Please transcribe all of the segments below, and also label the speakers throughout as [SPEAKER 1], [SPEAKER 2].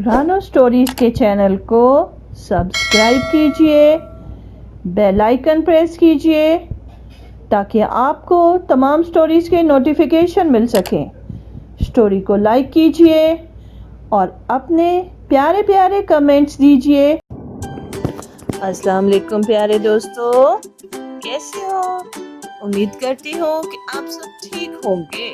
[SPEAKER 1] रानो स्टोरीज के चैनल को सब्सक्राइब कीजिए, बेल आइकन प्रेस कीजिए ताकि आपको तमाम स्टोरीज के नोटिफिकेशन मिल सकें। स्टोरी को लाइक कीजिए और अपने प्यारे प्यारे कमेंट्स दीजिए। अस्सलाम वालेकुम प्यारे दोस्तों, कैसे हो? उम्मीद करती हूँ कि आप सब ठीक होंगे।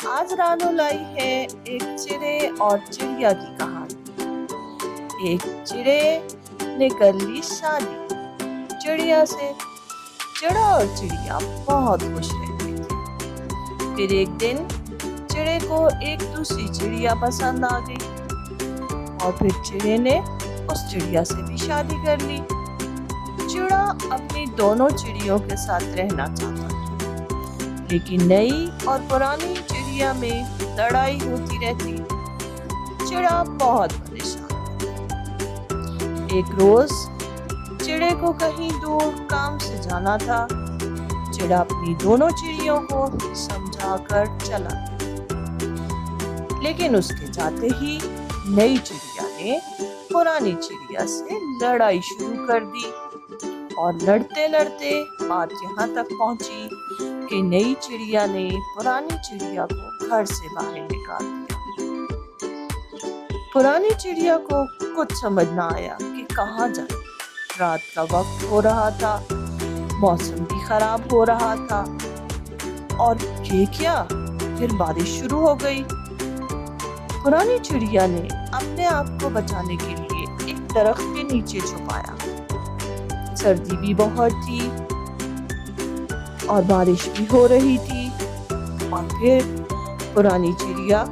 [SPEAKER 1] आज रानो लाई है एक चिड़े और चिड़िया की कहानी। एक चिड़े ने कर ली शादी चिड़िया से। चिड़ा और चिड़िया बहुत खुश रहते थे। फिर एक दिन चिड़े को एक दूसरी चिड़िया पसंद आ गई और फिर चिड़े ने उस चिड़िया से भी शादी कर ली। चिड़ा अपनी दोनों चिड़ियों के साथ रहना चाहता था, लेकिन नई और पुरानी चिड़िया में लड़ाई होती रहती। चिड़ा बहुत परेशान। एक रोज चिड़े को कहीं दूर काम से जाना था। चिड़ा अपनी दोनों चिड़ियों को समझाकर चला गया, लेकिन उसके जाते ही नई चिड़िया ने पुरानी चिड़िया से लड़ाई शुरू कर दी और लड़ते लड़ते बात यहाँ तक पहुंची कि नई चिड़िया ने पुरानी चिड़िया को घर से बाहर निकाल दिया। पुरानी चिड़िया को कुछ समझ ना आया कि कहाँ जाए। रात का वक्त हो रहा था, मौसम भी खराब हो रहा था और ये क्या, फिर बारिश शुरू हो गई। पुरानी चिड़िया ने अपने आप को बचाने के लिए एक दरख्त के नीचे छुपाया। सर्दी भी बहुत थी और बारिश भी हो रही थी और फिर पुरानी चिड़िया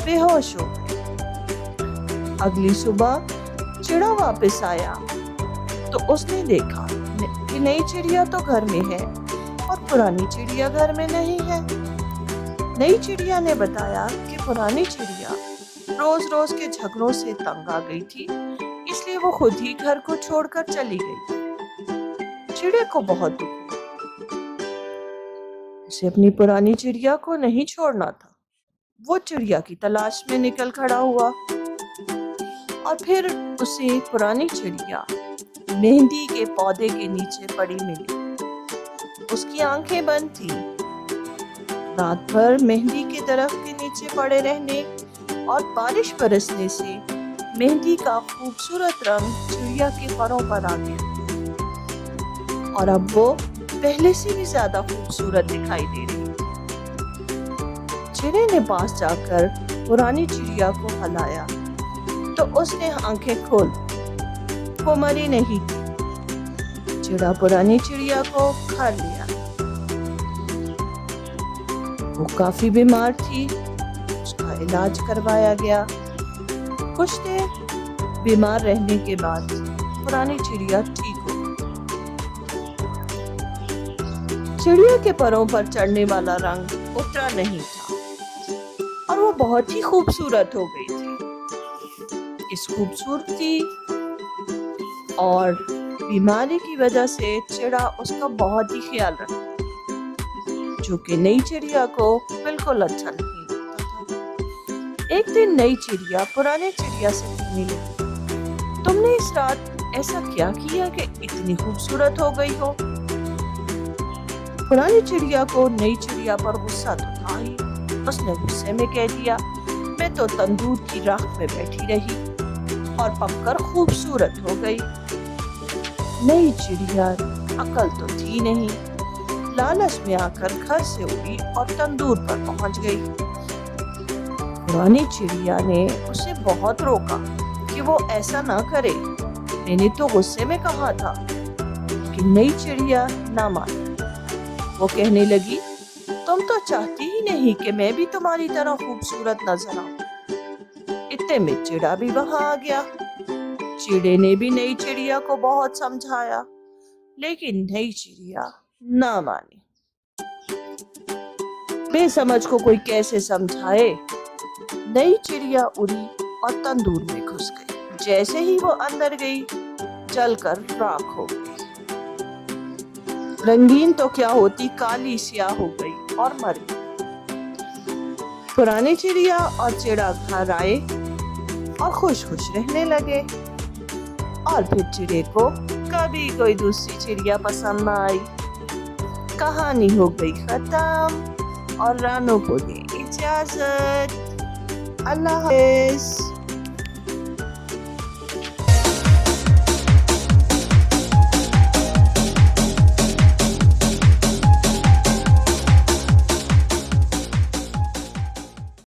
[SPEAKER 1] बेहोश हो गई। अगली सुबह चिड़ा वापस आया तो उसने देखा कि नई चिड़िया तो घर में है और पुरानी चिड़िया घर में नहीं है। नई चिड़िया ने बताया कि पुरानी चिड़िया रोज रोज के झगड़ों से तंग आ गई थी, इसलिए वो खुद ही घर को छोड़कर चली गई। चिड़े को बहुत दुख हुआ। उसे अपनी पुरानी चिड़िया को नहीं छोड़ना था। वो चिड़िया की तलाश में निकल खड़ा हुआ और फिर उसे पुरानी चिड़िया मेहंदी के पौधे के नीचे पड़ी मिली। उसकी आंखें बंद थी। रात भर मेहंदी के दरख्त के नीचे पड़े रहने और बारिश बरसने से मेहंदी का खूबसूरत रंग चिड़िया के परों पर आ गया और अब वो पहले से भी ज्यादा खूबसूरत दिखाई दे रही। चिड़े ने पास जाकर पुरानी चिड़िया को हिलाया तो उसने आंखें खोल, वो मरी नहीं थी। चिड़ा पुरानी चिड़िया को खा लिया। वो काफी बीमार थी, उसका इलाज करवाया गया। कुछ देर बीमार रहने के बाद पुरानी चिड़िया ठीक हो गई। चिड़िया के परों पर चढ़ने वाला रंग उतरा नहीं था और वो बहुत ही खूबसूरत हो गई थी। इस खूबसूरती और बीमारी की वजह से चिड़ा उसका बहुत ही ख्याल रखता, जो कि नई चिड़िया को बिल्कुल अच्छा नहीं लगता था। एक दिन नई चिड़िया पुरानी चिड़िया से कहने लगी, तुमने इस रात ऐसा क्या किया कि इतनी खूबसूरत हो गई हो? पुरानी चिड़िया को नई चिड़िया पर गुस्सा तो था ही। उसने गुस्से में कह दिया, मैं तो तंदूर की राख में बैठी रही और पककर खूबसूरत हो गई। नई चिड़िया अकल तो थी नहीं, लालच में आकर घर से उड़ी और तंदूर पर पहुंच गई। पुरानी चिड़िया ने उसे बहुत रोका कि वो ऐसा ना करे। मैंने तो गुस्से में कहा था कि नई चिड़िया ना माने। वो कहने लगी, तुम तो चाहती ही नहीं कि मैं भी तुम्हारी तरह खूबसूरत नजर आऊं। इतने में चिड़ा भी वहां आ गया। चिड़े ने भी नई चिड़िया को बहुत समझाया, लेकिन नई चिड़िया ना मानी। बेसमझ को कोई कैसे समझाए। नई चिड़िया उड़ी और तंदूर में घुस गई। जैसे ही वो अंदर गई, जलकर राख हो गई। रंगीन तो क्या होती, काली स्याह हो गई और मर गई। पुरानी चिड़िया और चिड़ा घर आए और खुश खुश रहने लगे। और फिर चिड़े को कभी कोई दूसरी चिड़िया पसंद न आई। कहानी हो गई खत्म और रानू को दी इजाजत। अल्लाह हाफ़िज़।